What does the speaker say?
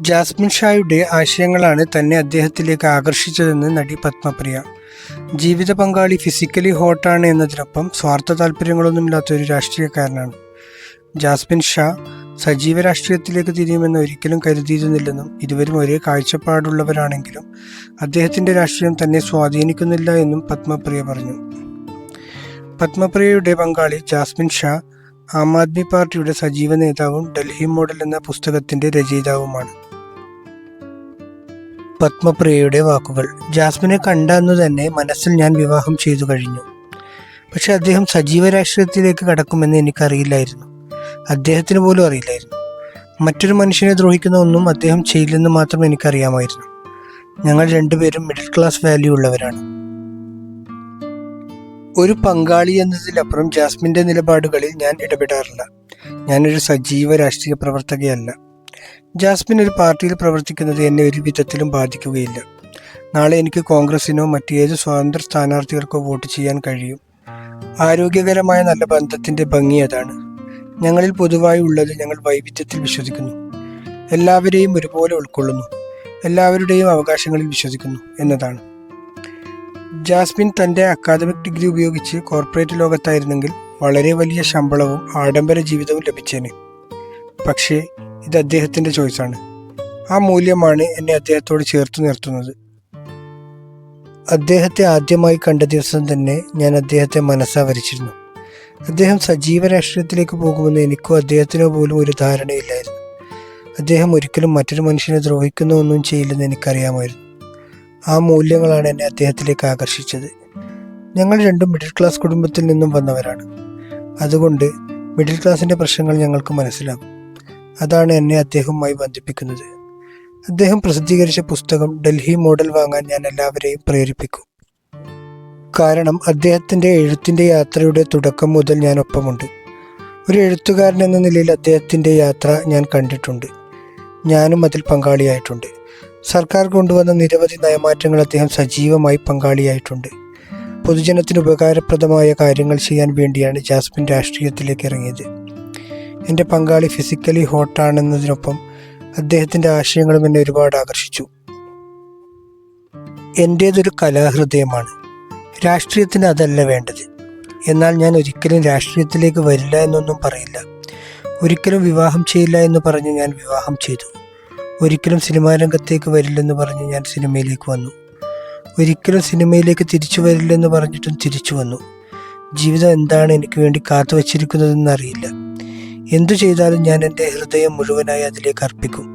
Jasmine ഷായുടെ ആശയങ്ങളാണ് തന്നെ അദ്ദേഹത്തിലേക്ക് ആകർഷിച്ചതെന്ന് നടി പത്മപ്രിയ. ജീവിത പങ്കാളി ഫിസിക്കലി ഹോട്ടാണ് എന്നതിനൊപ്പം സ്വാർത്ഥ താല്പര്യങ്ങളൊന്നുമില്ലാത്ത ഒരു രാഷ്ട്രീയക്കാരനാണ്. ജാസ്മിൻ ഷാ സജീവ രാഷ്ട്രീയത്തിലേക്ക് തിരിയുമെന്ന് ഒരിക്കലും കരുതിയിരുന്നില്ലെന്നും ഇരുവരും ഒരേ കാഴ്ചപ്പാടുള്ളവരാണെങ്കിലും അദ്ദേഹത്തിൻ്റെ രാഷ്ട്രീയം തന്നെ സ്വാധീനിക്കുന്നില്ല എന്നും പത്മപ്രിയ പറഞ്ഞു. പത്മപ്രിയയുടെ പങ്കാളി ജാസ്മിൻ ഷാ ആം ആദ്മി പാർട്ടിയുടെ സജീവ നേതാവും ഡൽഹി മോഡൽ എന്ന പുസ്തകത്തിൻ്റെ രചയിതാവുമാണ്. പത്മപ്രിയയുടെ വാക്കുകൾ: ജാസ്മിനെ കണ്ട അന്നു തന്നെ മനസ്സിൽ ഞാൻ വിവാഹം ചെയ്തു കഴിഞ്ഞു. പക്ഷെ അദ്ദേഹം സജീവ രാഷ്ട്രീയത്തിലേക്ക് കടക്കുമെന്ന് എനിക്കറിയില്ലായിരുന്നു. അദ്ദേഹത്തിന് പോലും അറിയില്ലായിരുന്നു. മറ്റൊരു മനുഷ്യനെ ദ്രോഹിക്കുന്ന ഒന്നും അദ്ദേഹം ചെയ്യില്ലെന്ന് മാത്രം എനിക്കറിയാമായിരുന്നു. ഞങ്ങൾ രണ്ടുപേരും മിഡിൽ ക്ലാസ് വാല്യൂ ഉള്ളവരാണ്. ഒരു പങ്കാളി എന്നതിലപ്പുറം ജാസ്മിൻ്റെ നിലപാടുകളിൽ ഞാൻ ഇടപെടാറില്ല. ഞാനൊരു സജീവ രാഷ്ട്രീയ പ്രവർത്തകയല്ല. ജാസ്മിൻ ഒരു പാർട്ടിയിൽ പ്രവർത്തിക്കുന്നത് എന്നെ ഒരു വിധത്തിലും ബാധിക്കുകയില്ല. നാളെ എനിക്ക് കോൺഗ്രസിനോ മറ്റേത് സ്വതന്ത്ര സ്ഥാനാർത്ഥികൾക്കോ വോട്ട് ചെയ്യാൻ കഴിയും. ആരോഗ്യകരമായ നല്ല ബന്ധത്തിൻ്റെ ഭംഗി അതാണ്. ഞങ്ങളിൽ പൊതുവായി ഉള്ളത് ഞങ്ങൾ വൈവിധ്യത്തിൽ വിശ്വസിക്കുന്നു, എല്ലാവരെയും ഒരുപോലെ ഉൾക്കൊള്ളുന്നു, എല്ലാവരുടെയും അവകാശങ്ങളിൽ വിശ്വസിക്കുന്നു എന്നതാണ്. ജാസ്മിൻ തൻ്റെ അക്കാദമിക് ഡിഗ്രി ഉപയോഗിച്ച് കോർപ്പറേറ്റ് ലോകത്തായിരുന്നെങ്കിൽ വളരെ വലിയ ശമ്പളവും ആഡംബര ജീവിതവും ലഭിച്ചേനെ. പക്ഷേ ഇത് അദ്ദേഹത്തിൻ്റെ ചോയ്സാണ്. ആ മൂല്യമാണ് എന്നെ അദ്ദേഹത്തോട് ചേർത്ത് നിർത്തുന്നത്. അദ്ദേഹത്തെ ആദ്യമായി കണ്ട ദിവസം തന്നെ ഞാൻ അദ്ദേഹത്തെ മനസ്സാ വരിച്ചിരുന്നു. അദ്ദേഹം സജീവ രാഷ്ട്രീയത്തിലേക്ക് പോകുമെന്ന് എനിക്കോ അദ്ദേഹത്തിനോ പോലും ഒരു ധാരണയില്ലായിരുന്നു. അദ്ദേഹം ഒരിക്കലും മറ്റൊരു മനുഷ്യനെ ദ്രോഹിക്കുന്ന ഒന്നും ചെയ്യില്ലെന്ന് എനിക്കറിയാമായിരുന്നു. ആ മൂല്യങ്ങളാണ് എന്നെ അദ്ദേഹത്തിലേക്ക് ആകർഷിച്ചത്. ഞങ്ങൾ രണ്ടും മിഡിൽ ക്ലാസ് കുടുംബത്തിൽ നിന്നും വന്നവരാണ്. അതുകൊണ്ട് മിഡിൽ ക്ലാസിൻ്റെ പ്രശ്നങ്ങൾ ഞങ്ങൾക്ക് മനസ്സിലാകും. അതാണ് എന്നെ അദ്ദേഹവുമായി ബന്ധിപ്പിക്കുന്നത്. അദ്ദേഹം പ്രസിദ്ധീകരിച്ച പുസ്തകം ഡൽഹി മോഡൽ വാങ്ങാൻ ഞാൻ എല്ലാവരെയും പ്രേരിപ്പിക്കും. കാരണം അദ്ദേഹത്തിൻ്റെ എഴുത്തിൻ്റെ യാത്രയുടെ തുടക്കം മുതൽ ഞാൻ ഒപ്പമുണ്ട്. ഒരു എഴുത്തുകാരൻ എന്ന നിലയിൽ അദ്ദേഹത്തിൻ്റെ യാത്ര ഞാൻ കണ്ടിട്ടുണ്ട്. ഞാനും അതിൽ പങ്കാളിയായിട്ടുണ്ട്. സർക്കാർ കൊണ്ടുവന്ന നിരവധി നയമാറ്റങ്ങൾ അദ്ദേഹം സജീവമായി പങ്കാളിയായിട്ടുണ്ട്. പൊതുജനത്തിന് ഉപകാരപ്രദമായ കാര്യങ്ങൾ ചെയ്യാൻ വേണ്ടിയാണ് ജാസ്മിൻ രാഷ്ട്രീയത്തിലേക്ക് ഇറങ്ങിയത്. എൻ്റെ പങ്കാളി ഫിസിക്കലി ഹോട്ടാണെന്നതിനൊപ്പം അദ്ദേഹത്തിൻ്റെ ആശയങ്ങളും എന്നെ ഒരുപാട് ആകർഷിച്ചു. എൻ്റേതൊരു കലാഹൃദയമാണ്. രാഷ്ട്രീയത്തിന് അതല്ല വേണ്ടത്. എന്നാൽ ഞാൻ ഒരിക്കലും രാഷ്ട്രീയത്തിലേക്ക് വരില്ല എന്നൊന്നും പറയില്ല. ഒരിക്കലും വിവാഹം ചെയ്യില്ല എന്ന് പറഞ്ഞ് ഞാൻ വിവാഹം ചെയ്തു. ഒരിക്കലും സിനിമാ രംഗത്തേക്ക് വരില്ലെന്ന് പറഞ്ഞ് ഞാൻ സിനിമയിലേക്ക് വന്നു. ഒരിക്കലും സിനിമയിലേക്ക് തിരിച്ചു വരില്ലെന്ന് പറഞ്ഞിട്ടും തിരിച്ചു വന്നു. ജീവിതം എന്താണ് എനിക്ക് വേണ്ടി കാത്തു വച്ചിരിക്കുന്നതെന്ന് അറിയില്ല. എന്തു ചെയ്താലും ഞാൻ എൻ്റെ ഹൃദയം മുഴുവനായി അതിലേക്ക് അർപ്പിക്കും.